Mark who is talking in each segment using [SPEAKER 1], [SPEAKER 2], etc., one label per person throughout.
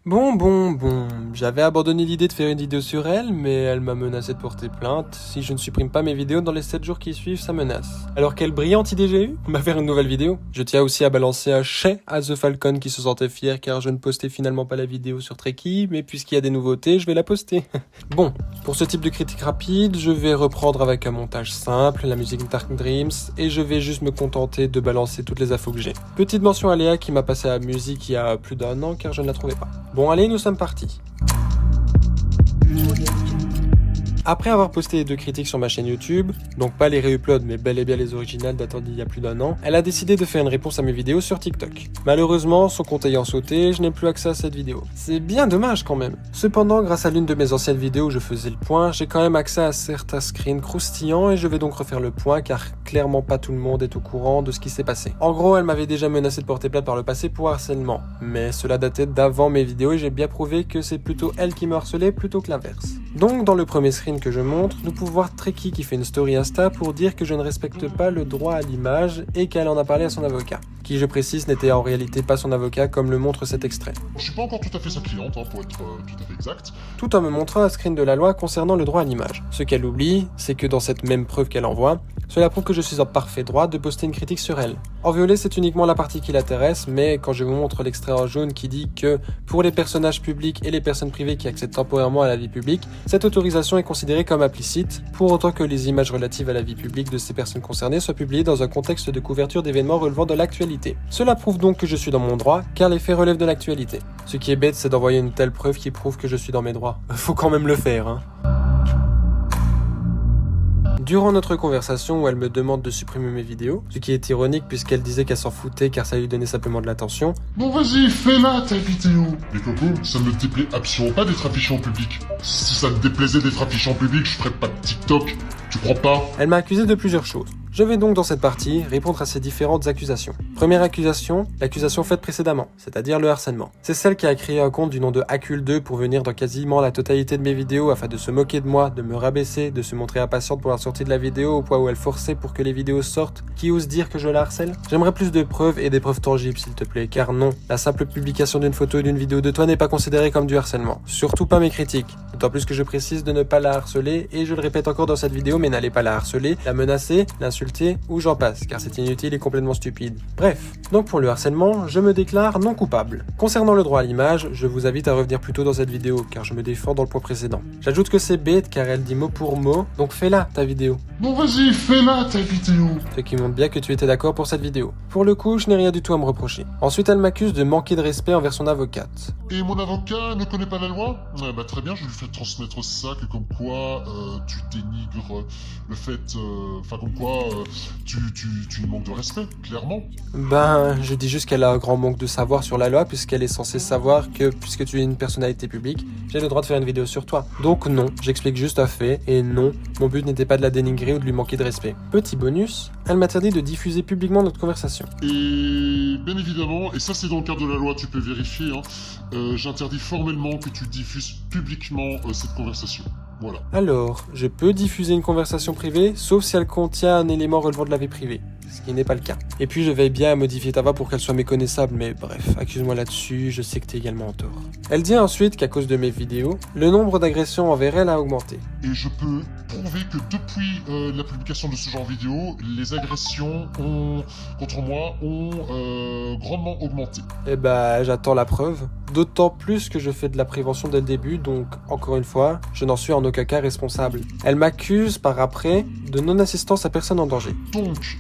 [SPEAKER 1] Bon, j'avais abandonné l'idée de faire une vidéo sur elle, mais elle m'a menacé de porter plainte. Si je ne supprime pas mes vidéos dans les 7 jours qui suivent, ça menace. Alors quelle brillante idée j'ai eue, m'a faire une nouvelle vidéo. Je tiens aussi à balancer un chais à The Falcon qui se sentait fier car je ne postais finalement pas la vidéo sur Trekkie, mais puisqu'il y a des nouveautés, je vais la poster. Bon, pour ce type de critique rapide, je vais reprendre avec un montage simple, la musique Dark Dreams, et je vais juste me contenter de balancer toutes les infos que j'ai. Petite mention à Léa qui m'a passé la musique il y a plus d'un an car je ne la trouvais pas. Bon allez, nous sommes partis. Après avoir posté les 2 critiques sur ma chaîne YouTube, donc pas les réuploads mais bel et bien les originales datant d'il y a plus d'un an, elle a décidé de faire une réponse à mes vidéos sur TikTok. Malheureusement, son compte ayant sauté, je n'ai plus accès à cette vidéo. C'est bien dommage quand même. Cependant, grâce à l'une de mes anciennes vidéos où je faisais le point, j'ai quand même accès à certains screens croustillants et je vais donc refaire le point car clairement pas tout le monde est au courant de ce qui s'est passé. En gros, elle m'avait déjà menacé de porter plainte par le passé pour harcèlement, mais cela datait d'avant mes vidéos et j'ai bien prouvé que c'est plutôt elle qui me harcelait plutôt que l'inverse. Donc dans le premier screen que je montre, nous pouvons voir Trekkie qui fait une story Insta pour dire que je ne respecte pas le droit à l'image et qu'elle en a parlé à son avocat, qui je précise n'était en réalité pas son avocat comme le montre cet extrait.
[SPEAKER 2] Je suis pas encore tout à fait sa cliente, pour être tout à fait exact.
[SPEAKER 1] Tout en me montrant un screen de la loi concernant le droit à l'image. Ce qu'elle oublie, c'est que dans cette même preuve qu'elle envoie, cela prouve que je suis en parfait droit de poster une critique sur elle. En violet, c'est uniquement la partie qui l'intéresse, mais quand je vous montre l'extrait en jaune qui dit que pour les personnages publics et les personnes privées qui accèdent temporairement à la vie publique, cette autorisation est considérée comme implicite, pour autant que les images relatives à la vie publique de ces personnes concernées soient publiées dans un contexte de couverture d'événements relevant de l'actualité. Cela prouve donc que je suis dans mon droit, car les faits relèvent de l'actualité. Ce qui est bête, c'est d'envoyer une telle preuve qui prouve que je suis dans mes droits. Faut quand même le faire, hein. Durant notre conversation où elle me demande de supprimer mes vidéos, ce qui est ironique puisqu'elle disait qu'elle s'en foutait car ça lui donnait simplement de l'attention.
[SPEAKER 2] Bon vas-y, fais-la ta vidéo. Mais Coco, ça ne me déplaît absolument pas d'être affiché en public. Si ça te déplaisait d'être affiché en public, je ferais pas de TikTok. Tu crois pas?
[SPEAKER 1] Elle m'a accusé de plusieurs choses. Je vais donc dans cette partie répondre à ces différentes accusations. Première accusation, l'accusation faite précédemment, c'est-à-dire le harcèlement. C'est celle qui a créé un compte du nom de Hacul2 pour venir dans quasiment la totalité de mes vidéos afin de se moquer de moi, de me rabaisser, de se montrer impatiente pour la sortie de la vidéo au point où elle forçait pour que les vidéos sortent. Qui ose dire que je la harcèle? J'aimerais plus de preuves et des preuves tangibles s'il te plaît, car non, la simple publication d'une photo et d'une vidéo de toi n'est pas considérée comme du harcèlement. Surtout pas mes critiques. D'autant plus que je précise de ne pas la harceler et je le répète encore dans cette vidéo, mais n'allez pas la harceler, la menacer, l'insulter ou j'en passe, car c'est inutile et complètement stupide. Bref, donc pour le harcèlement, je me déclare non coupable. Concernant le droit à l'image, je vous invite à revenir plus tôt dans cette vidéo, car je me défends dans le point précédent. J'ajoute que c'est bête car elle dit mot pour mot, donc fais-la ta vidéo.
[SPEAKER 2] Bon vas-y, fais-la ta vidéo.
[SPEAKER 1] Ce qui montre bien que tu étais d'accord pour cette vidéo. Pour le coup, je n'ai rien du tout à me reprocher. Ensuite, elle m'accuse de manquer de respect envers son avocate.
[SPEAKER 2] Et mon avocat ne connaît pas la loi? Bah très bien, je lui fais transmettre ça, que comme quoi tu dénigres le fait... comme quoi tu lui manques de respect, clairement.
[SPEAKER 1] Ben, je dis juste qu'elle a un grand manque de savoir sur la loi puisqu'elle est censée savoir que, puisque tu es une personnalité publique, j'ai le droit de faire une vidéo sur toi. Donc non, j'explique juste un fait, et non, mon but n'était pas de la dénigrer ou de lui manquer de respect. Petit bonus, elle m'interdit de diffuser publiquement notre conversation.
[SPEAKER 2] Et bien évidemment, et ça c'est dans le cadre de la loi, tu peux vérifier, j'interdis formellement que tu diffuses publiquement cette conversation. Voilà.
[SPEAKER 1] Alors, je peux diffuser une conversation privée, sauf si elle contient un élément relevant de la vie privée, ce qui n'est pas le cas. Et puis je veille bien à modifier ta voix pour qu'elle soit méconnaissable, mais bref, accuse-moi là-dessus, je sais que t'es également en tort. Elle dit ensuite qu'à cause de mes vidéos, le nombre d'agressions envers elle a augmenté.
[SPEAKER 2] Et je peux prouver que depuis la publication de ce genre de vidéo, les agressions contre moi ont grandement augmenté.
[SPEAKER 1] Eh bah, j'attends la preuve. D'autant plus que je fais de la prévention dès le début, donc, encore une fois, je n'en suis en aucun cas responsable. Elle m'accuse, par après, de non-assistance à personne en danger.
[SPEAKER 2] Donc,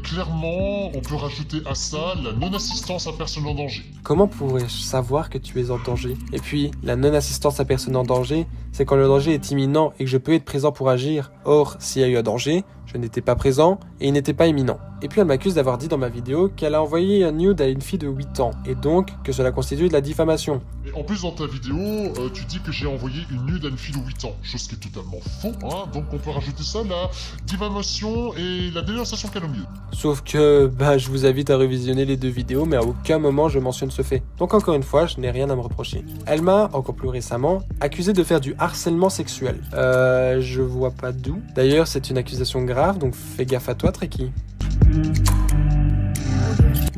[SPEAKER 2] clairement, on peut rajouter à ça la non-assistance à personne en danger.
[SPEAKER 1] Comment pourrais-je savoir que tu es en danger? Et puis, la non-assistance à personne en danger, c'est quand le danger est imminent et que je peux être présent pour agir. Or, s'il y a eu un danger, je n'étais pas présent et il n'était pas imminent. Et puis elle m'accuse d'avoir dit dans ma vidéo qu'elle a envoyé un nude à une fille de 8 ans, et donc que cela constitue de la diffamation.
[SPEAKER 2] Et en plus dans ta vidéo, tu dis que j'ai envoyé une nude à une fille de 8 ans, chose qui est totalement faux, donc on peut rajouter ça, la diffamation et la dénonciation calomnieuse.
[SPEAKER 1] Sauf que, je vous invite à revisionner les 2 vidéos, mais à aucun moment je mentionne ce fait. Donc encore une fois, je n'ai rien à me reprocher. Elle m'a, encore plus récemment, accusé de faire du harcèlement sexuel. Je vois pas d'où. D'ailleurs, c'est une accusation grave, donc fais gaffe à toi, Trekkie.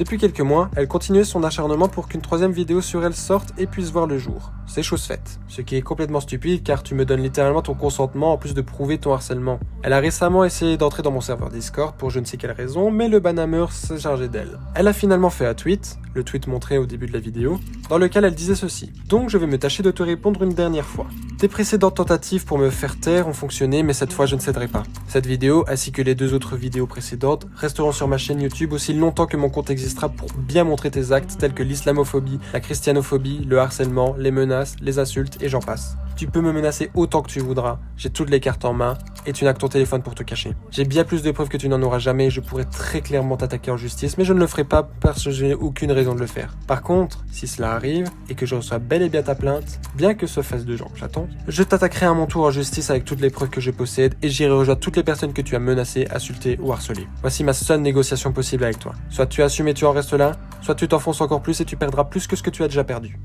[SPEAKER 1] Depuis quelques mois, elle continuait son acharnement pour qu'une troisième vidéo sur elle sorte et puisse voir le jour. C'est chose faite. Ce qui est complètement stupide car tu me donnes littéralement ton consentement en plus de prouver ton harcèlement. Elle a récemment essayé d'entrer dans mon serveur Discord pour je ne sais quelle raison, mais le banhammer s'est chargé d'elle. Elle a finalement fait un tweet, le tweet montré au début de la vidéo, dans lequel elle disait ceci. Donc je vais me tâcher de te répondre une dernière fois. Tes précédentes tentatives pour me faire taire ont fonctionné, mais cette fois je ne céderai pas. Cette vidéo, ainsi que les 2 autres vidéos précédentes, resteront sur ma chaîne YouTube aussi longtemps que mon compte existera pour bien montrer tes actes tels que l'islamophobie, la christianophobie, le harcèlement, les menaces, les insultes et j'en passe. Tu peux me menacer autant que tu voudras, j'ai toutes les cartes en main et tu n'as que ton téléphone pour te cacher. J'ai bien plus de preuves que tu n'en auras jamais et je pourrais très clairement t'attaquer en justice, mais je ne le ferai pas parce que je n'ai aucune raison de le faire. Par contre, si cela arrive et que je reçois bel et bien ta plainte, bien que ce fasse 2 gens, j'attends, je t'attaquerai à mon tour en justice avec toutes les preuves que je possède et j'irai rejoindre toutes les personnes que tu as menacées, insultées ou harcelées. Voici ma seule négociation possible avec toi. Soit tu assumes et tu en restes là, soit tu t'enfonces encore plus et tu perdras plus que ce que tu as déjà perdu.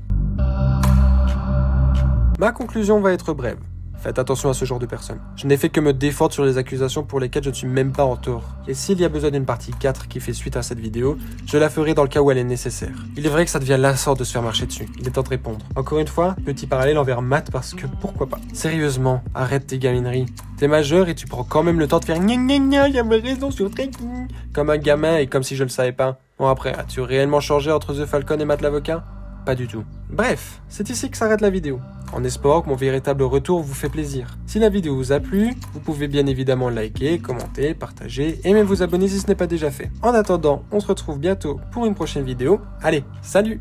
[SPEAKER 1] Ma conclusion va être brève. Faites attention à ce genre de personnes. Je n'ai fait que me défendre sur les accusations pour lesquelles je ne suis même pas en tort. Et s'il y a besoin d'une partie 4 qui fait suite à cette vidéo, je la ferai dans le cas où elle est nécessaire. Il est vrai que ça devient lassant de se faire marcher dessus. Il est temps de répondre. Encore une fois, petit parallèle envers Matt parce que pourquoi pas. Sérieusement, arrête tes gamineries. T'es majeur et tu prends quand même le temps de faire gna gna gna, y'a ma raison sur trekking comme un gamin et comme si je le savais pas. Bon après, as-tu réellement changé entre The Falcon et Matt l'avocat ? Pas du tout. Bref, c'est ici que s'arrête la vidéo, en espérant que mon véritable retour vous fait plaisir. Si la vidéo vous a plu, vous pouvez bien évidemment liker, commenter, partager et même vous abonner si ce n'est pas déjà fait. En attendant, on se retrouve bientôt pour une prochaine vidéo. Allez, salut!